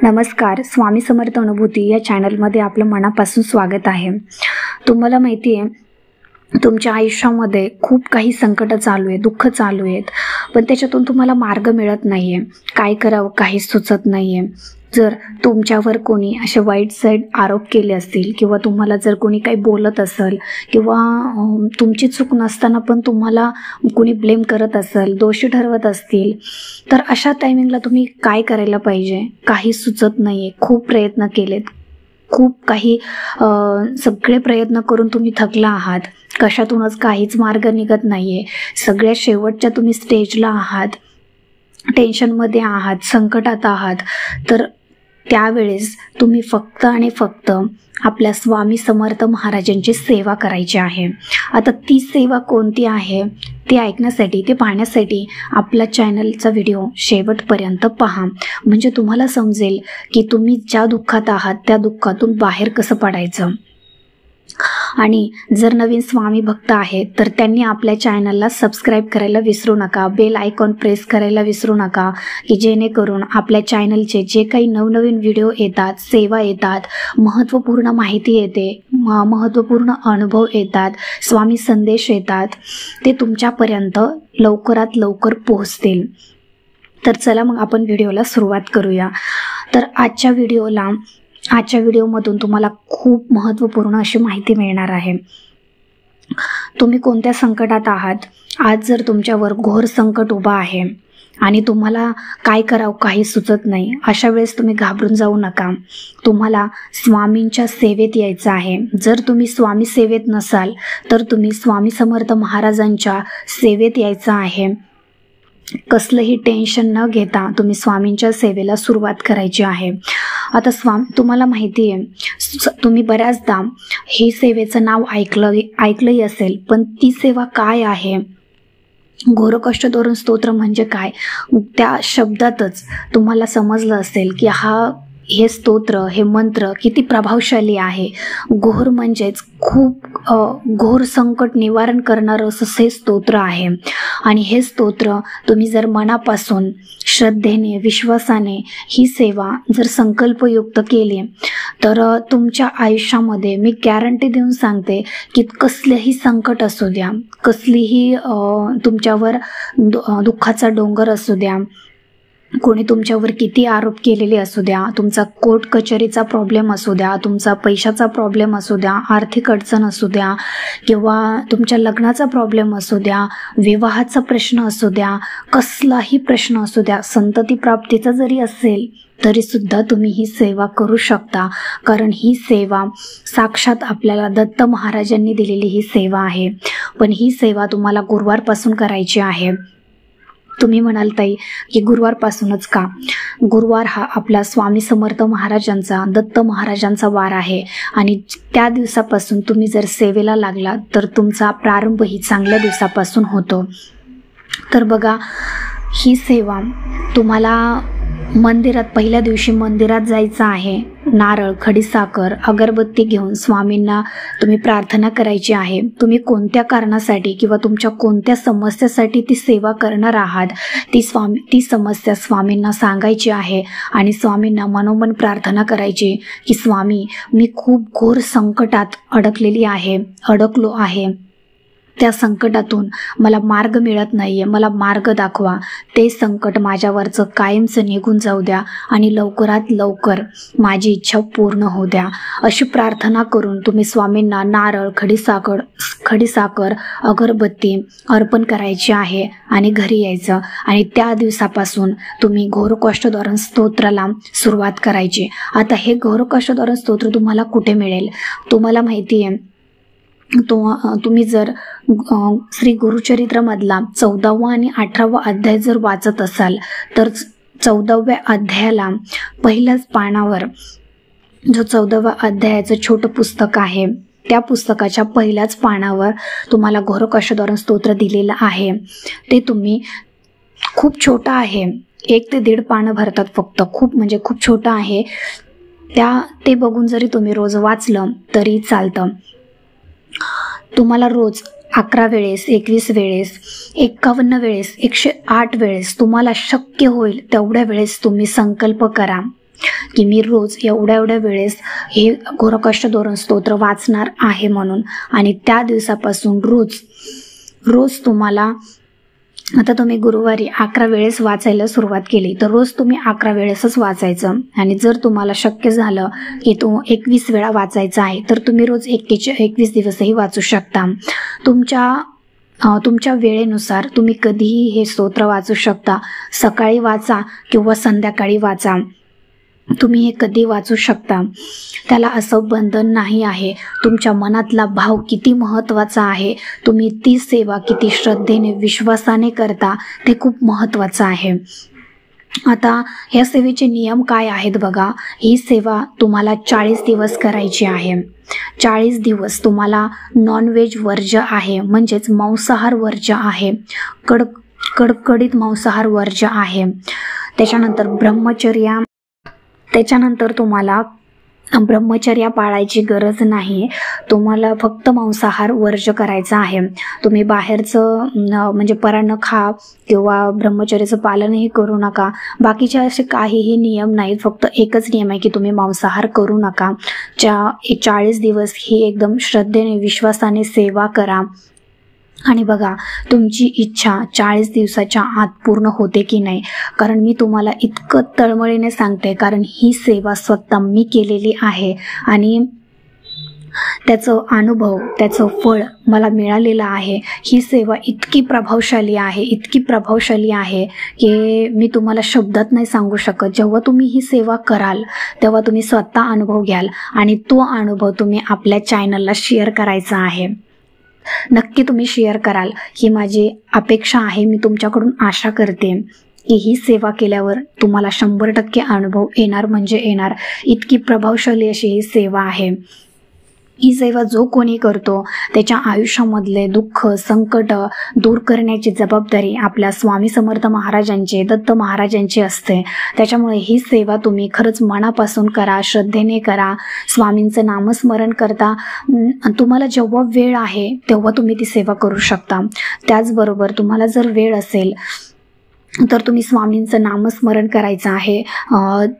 नमस्कार, स्वामी समर्थ अनुभूती या चॅनलमध्ये आपलं मनापासून स्वागत आहे। तुम्हाला माहिती आहे, तुमच्या आयुष्यामध्ये खूप काही संकट चालू आहे, दुःख चालू आहेत, पण त्याच्यातून तुम्हाला मार्ग मिळत नाहीये। काय करावं काही सुचत नाहीये। जर तुमच्यावर कोणी असे वाईट साईड आरोप केले असतील किंवा तुम्हाला जर कोणी काही बोलत असेल किंवा तुमची चूक नसताना पण तुम्हाला कोणी ब्लेम करत असेल, दोषी ठरवत असतील, तर अशा टायमिंगला तुम्ही काय करायला पाहिजे? काही सुचत नाहीये। खूप प्रयत्न केलेत, खूप काही सगळे प्रयत्न करून तुम्ही थकला आहात, कशातूनच काहीच मार्ग निघत नाहीये। सगळ्यात शेवटच्या तुम्ही स्टेजला आहात, टेन्शनमध्ये आहात, संकटात आहात, तर त्यावेळेस तुम्ही फक्त आणि फक्त आपल्या स्वामी समर्थ महाराजांची सेवा करायची आहे। आता ती सेवा कोणती आहे ते ऐकण्यासाठी, ते पाहण्यासाठी आपल्या चॅनलचा व्हिडिओ शेवटपर्यंत पहा, म्हणजे तुम्हाला समजेल की तुम्ही ज्या दुःखात आहात त्या दुःखातून बाहेर कसं पडायचं। आणि जर नवीन स्वामी भक्त आहेत तर त्यांनी आपल्या चॅनलला सबस्क्राईब करायला विसरू नका, बेल आयकॉन प्रेस करायला विसरू नका, की जेणेकरून आपल्या चॅनलचे जे काही नवनवीन व्हिडिओ येतात, सेवा येतात, महत्त्वपूर्ण माहिती येते, महत्त्वपूर्ण अनुभव येतात, स्वामी संदेश येतात, ते तुमच्यापर्यंत लवकरात लवकर पोहोचतील। तर चला मग आपण व्हिडिओला सुरुवात करूया। तर आजच्या व्हिडिओमधून तुम्हाला खूप महत्त्वपूर्ण अशी माहिती मिळणार आहे। तुम्ही कोणत्या संकटात आहात? आज जर तुमच्यावर घोर संकट उभा आहे आणि तुम्हाला काय करावं काही सुचत नाही, अशा वेळेस तुम्ही घाबरून जाऊ नका। तुम्हाला स्वामींच्या सेवेत यायचं आहे। जर तुम्ही स्वामी सेवेत नसाल तर तुम्ही स्वामी समर्थ महाराजांच्या सेवेत यायचं आहे। कसलंही टेन्शन न घेता तुम्ही स्वामींच्या सेवेला सुरुवात करायची आहे। आता तुम्हाला माहिती आहे, तुम्ही बऱ्याचदा ही सेवेचं नाव ऐकलंही असेल, पण ती सेवा काय आहे? घोरकष्टदोरण स्तोत्र म्हणजे काय? त्या शब्दातच तुम्हाला समजलं असेल की हे स्तोत्र, हे मंत्र किती प्रभावशाली आहे। घोर म्हणजेच खूप घोर संकट निवारण करणारं असं हे स्तोत्र आहे। आणि हे स्तोत्र तुम्ही जर मनापासून श्रद्धेने, विश्वासाने ही सेवा जर संकल्पयुक्त केली तर तुमच्या आयुष्यामध्ये मी गॅरंटी देऊन सांगते की कसलेही संकट असू द्या, कसलीही तुमच्यावर दुःखाचा डोंगर असू द्या, कोणी तुमच्यावर किती आरोप केलेले असू द्या, तुमचा कोर्ट कचेरीचा प्रॉब्लेम असू द्या, तुमचा पैशाचा प्रॉब्लेम असू द्या, आर्थिक अडचण असू द्या, किंवा तुमच्या लग्नाचा प्रॉब्लेम असू द्या, विवाहाचा प्रश्न असू द्या, कसलाही प्रश्न असू द्या, संतती प्राप्तीचा जरी असेल तरी सुद्धा तुम्ही ही सेवा करू शकता। कारण ही सेवा साक्षात आपल्याला दत्त महाराजांनी दिलेली ही सेवा आहे। पण ही सेवा तुम्हाला गुरुवारपासून करायची आहे। तुम्ही म्हणाल ताई की गुरुवारपासूनच का? गुरुवार हा आपला स्वामी समर्थ महाराजांचा, दत्त महाराजांचा वार आहे आणि त्या दिवसापासून तुम्ही जर सेवेला लागला तर तुमचा प्रारंभ ही चांगल्या दिवसापासून होतो। तर बघा, ही सेवा तुम्हाला मंदिरात, पहिल्या दिवशी मंदिरात जायचं आहे, नारळ, खडीसाखर, अगरबत्ती घेऊन स्वामींना तुम्ही प्रार्थना करायची आहे। तुम्ही कोणत्या कारणासाठी किंवा तुमच्या कोणत्या समस्येसाठी ती सेवा करणार आहात ती समस्या स्वामींना सांगायची आहे आणि स्वामींना मनोमन प्रार्थना करायची की स्वामी, मी खूप घोर संकटात अडकलो आहे, त्या संकटातून मला मार्ग मिळत नाहीये, मला मार्ग दाखवा, ते संकट माझ्यावरचं कायमचं निघून जाऊ द्या आणि लवकरात लवकर माझी इच्छा पूर्ण होऊ द्या। अशी प्रार्थना करून तुम्ही स्वामींना नारळ, खडीसाखर, अगरबत्ती अर्पण करायची आहे आणि घरी यायचं आणि त्या दिवसापासून तुम्ही घोरकष्टदोरण स्तोत्राला सुरुवात करायची। आता हे घोरकष्टदोरण स्तोत्र तुम्हाला कुठे मिळेल? तुम्हाला माहिती आहे, तुम्ही जर श्री गुरुचरित्रमधला 14वा आणि 18वा अध्याय जर वाचत असाल तर 14व्या अध्यायाला पहिल्याच पानावर, जो 14व्या अध्यायाचं छोटं पुस्तक आहे, त्या पुस्तकाच्या पहिल्याच पानावर तुम्हाला घोरकष्टदोरण स्तोत्र दिलेलं आहे। ते तुम्ही, खूप छोटं आहे, 1 ते 1.5 पानं भरतात फक्त, खूप म्हणजे खूप छोटं आहे। ते बघून जरी तुम्ही रोज वाचलं तरी चालतं। तुम्हाला रोज 11 वेळेस, 21 वेळेस, 51 वेळेस, 108 वेळेस तुम्हाला शक्य होईल तेवढ्या वेळेस तुम्ही संकल्प करा की मी रोज एवढ्या वेळेस हे घोरकष्ट धोरण स्तोत्र वाचणार आहे म्हणून, आणि त्या दिवसापासून रोज तुम्हाला, आता तुम्ही गुरुवारी 11 वेळेस वाचायला सुरुवात केली तर रोज तुम्ही 11 वेळेसच वाचायचं. आणि जर तुम्हाला शक्य झालं की तो 21 वेळा वाचायचा आहे तर तुम्ही रोज 21 दिवसही वाचू शकता. तुमच्या वेळेनुसार तुम्ही कधीही हे स्तोत्र वाचू शकता. सकाळी वाचा किंवा संध्याकाळी वाचा, तुम्ही हे कधी वाचू शकता. त्याला असं बंधन नाही आहे. तुमच्या मनातला भाव किती महत्त्वाचा आहे, तुम्ही ती सेवा किती श्रद्धेने विश्वासाने करता ते खूप महत्त्वाचं आहे. आता ह्या सेवेचे नियम काय आहेत बघा. ही सेवा तुम्हाला 40 दिवस करायची आहे. 40 दिवस तुम्हाला नॉनव्हेज वर्ज्य आहे, म्हणजेच मांसाहार वर्ज्य आहे, कडकडीत मांसाहार वर्ज्य आहे. त्याच्यानंतर तुम्हाला ब्रह्मचर्या पाळायची गरज नाही. तुम्हाला फक्त मांसाहार वर्ज्य करायचा आहे. तुम्ही बाहेरचं म्हणजे परा न खा किंवा ब्रह्मचर्याचं पालनही करू नका. बाकीचे असे काहीही नियम नाहीत. फक्त एकच नियम आहे की तुम्ही मांसाहार करू नका. 40 दिवस ही एकदम श्रद्धेने विश्वासाने सेवा करा. आणि बघा तुमची इच्छा 40 दिवसाच्या आत पूर्ण होते की नाही. कारण मी तुम्हाला इतकं तळमळीने सांगते, कारण ही सेवा स्वतः मी केलेली आहे आणि त्याचं अनुभव, त्याचं फळ मला मिळालेलं आहे. ही सेवा इतकी प्रभावशाली आहे की मी तुम्हाला शब्दात नाही सांगू शकत. जेव्हा तुम्ही ही सेवा कराल तेव्हा तुम्ही स्वतः अनुभव घ्याल आणि तो अनुभव तुम्ही आपल्या चॅनलला शेअर करायचा आहे. नक्की तुम्ही शेअर कराल ही माझी अपेक्षा आहे. मी तुमच्याकडून आशा करते की ही सेवा केल्यावर तुम्हाला 100% अनुभव येणार म्हणजे येणार. इतकी प्रभावशाली अशी ही सेवा आहे. ही सेवा जो कोणी करतो त्याच्या आयुष्यामधले दुःख संकट दूर करण्याची जबाबदारी आपल्या स्वामी समर्थ महाराजांची, दत्त महाराजांची असते. त्याच्यामुळे ही सेवा तुम्ही खरंच मनापासून करा, श्रद्धेने करा. स्वामींचं नामस्मरण करता. तुम्हाला जेव्हा वेळ आहे तेव्हा तुम्ही ती सेवा करू शकता. त्याचबरोबर तुम्हाला जर वेळ असेल तर तुम्ही स्वामींचं नामस्मरण करायचं आहे.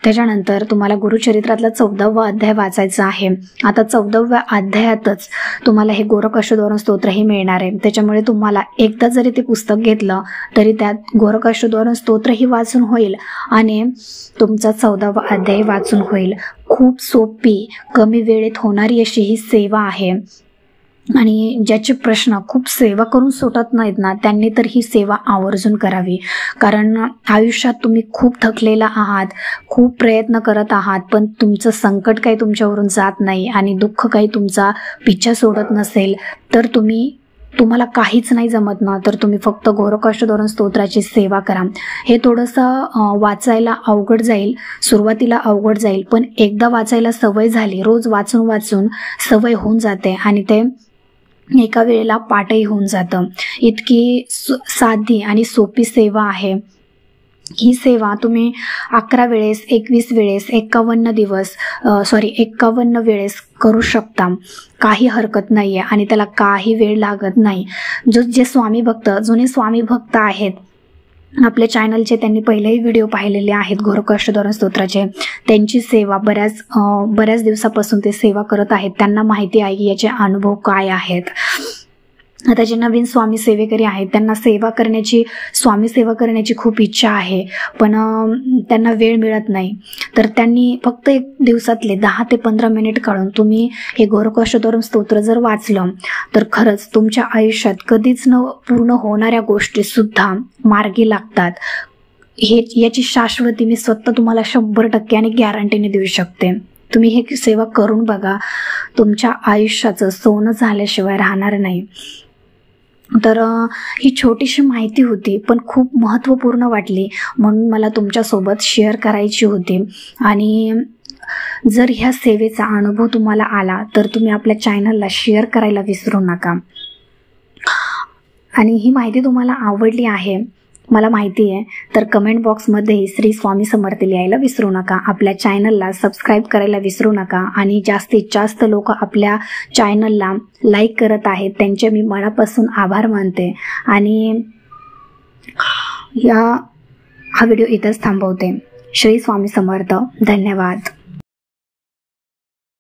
त्याच्यानंतर तुम्हाला गुरुचरित्रातला 14वा अध्याय वाचायचा आहे. आता 14व्या अध्यायातच तुम्हाला हे घोरकष्ट धोरण स्तोत्रही मिळणार आहे. त्याच्यामुळे तुम्हाला एकदा जरी ते पुस्तक घेतलं तरी त्यात घोरकष्ट धोरण स्तोत्रही वाचून होईल आणि तुमचा 14वा अध्याय वाचून होईल. खूप सोपी, कमी वेळेत होणारी अशी ही सेवा आहे. आणि ज्याचे प्रश्न खूप सेवा करून सुटत नाहीत ना, त्यांनी तर ही सेवा आवर्जून करावी. कारण आयुष्यात तुम्ही खूप थकलेला आहात, खूप प्रयत्न करत आहात, पण तुमचं संकट काही तुमच्यावरून जात नाही आणि दुःख काही तुमचा पिच्छा सोडत नसेल तर तुम्हाला काहीच नाही जमत ना, तर तुम्ही फक्त घोरकष्ट धोरण स्तोत्राची सेवा करा. हे थोडंसं वाचायला अवघड जाईल, सुरुवातीला अवघड जाईल, पण एकदा वाचायला सवय झाली, रोज वाचून वाचून सवय होऊन जाते आणि ते एका वेळेला पाठही होऊन जातं. इतकी साधी आणि सोपी सेवा आहे. ही सेवा तुम्ही 11 वेळेस, 21 वेळेस, 51 वेळेस करू शकता. काही हरकत नाही आहे आणि त्याला काही वेळ लागत नाही. जे जुने स्वामी भक्त आहेत आपल्या चॅनलचे, त्यांनी पहिलेही व्हिडिओ पाहिलेले आहेत घोरकष्ट धोरण स्तोत्राचे. त्यांची सेवा बऱ्याच दिवसापासून ते सेवा करत आहेत. त्यांना माहिती आहे की याचे अनुभव काय आहेत. आता जे नवीन स्वामी सेवेकरी आहेत त्यांना स्वामी सेवा करण्याची खूप इच्छा आहे, पण त्यांना वेळ मिळत नाही. तर त्यांनी फक्त 1 दिवसातले 10 ते 15 मिनिट काढून तुम्ही हे घोरकष्ट धोरण स्तोत्र जर वाचलं तर खरंच तुमच्या आयुष्यात कधीच न पूर्ण होणाऱ्या गोष्टी सुद्धा मार्गी लागतात. याची शाश्वती मी स्वतः तुम्हाला 100% आणि गॅरंटीने देऊ शकते. तुम्ही हे सेवा करून बघा, तुमच्या आयुष्याचं सोनं झाल्याशिवाय राहणार नाही. तर ही छोटीशी माहिती होती पण खूप महत्त्वपूर्ण वाटली म्हणून मला तुमच्यासोबत शेअर करायची होती. आणि जर ह्या सेवेचा अनुभव तुम्हाला आला तर तुम्ही आपल्या चॅनलला शेअर करायला विसरू नका. आणि ही माहिती तुम्हाला आवडली आहे मला माहिती आहे तर कमेंट बॉक्समध्ये श्री स्वामी समर्थ लिहायला विसरू नका. आपल्या चॅनलला सबस्क्राईब करायला विसरू नका. आणि जास्तीत जास्त लोक आपल्या चॅनलला लाईक करत आहेत त्यांचे मी मनापासून आभार मानते. आणि हा व्हिडिओ इथंच थांबवते. श्री स्वामी समर्थ. धन्यवाद.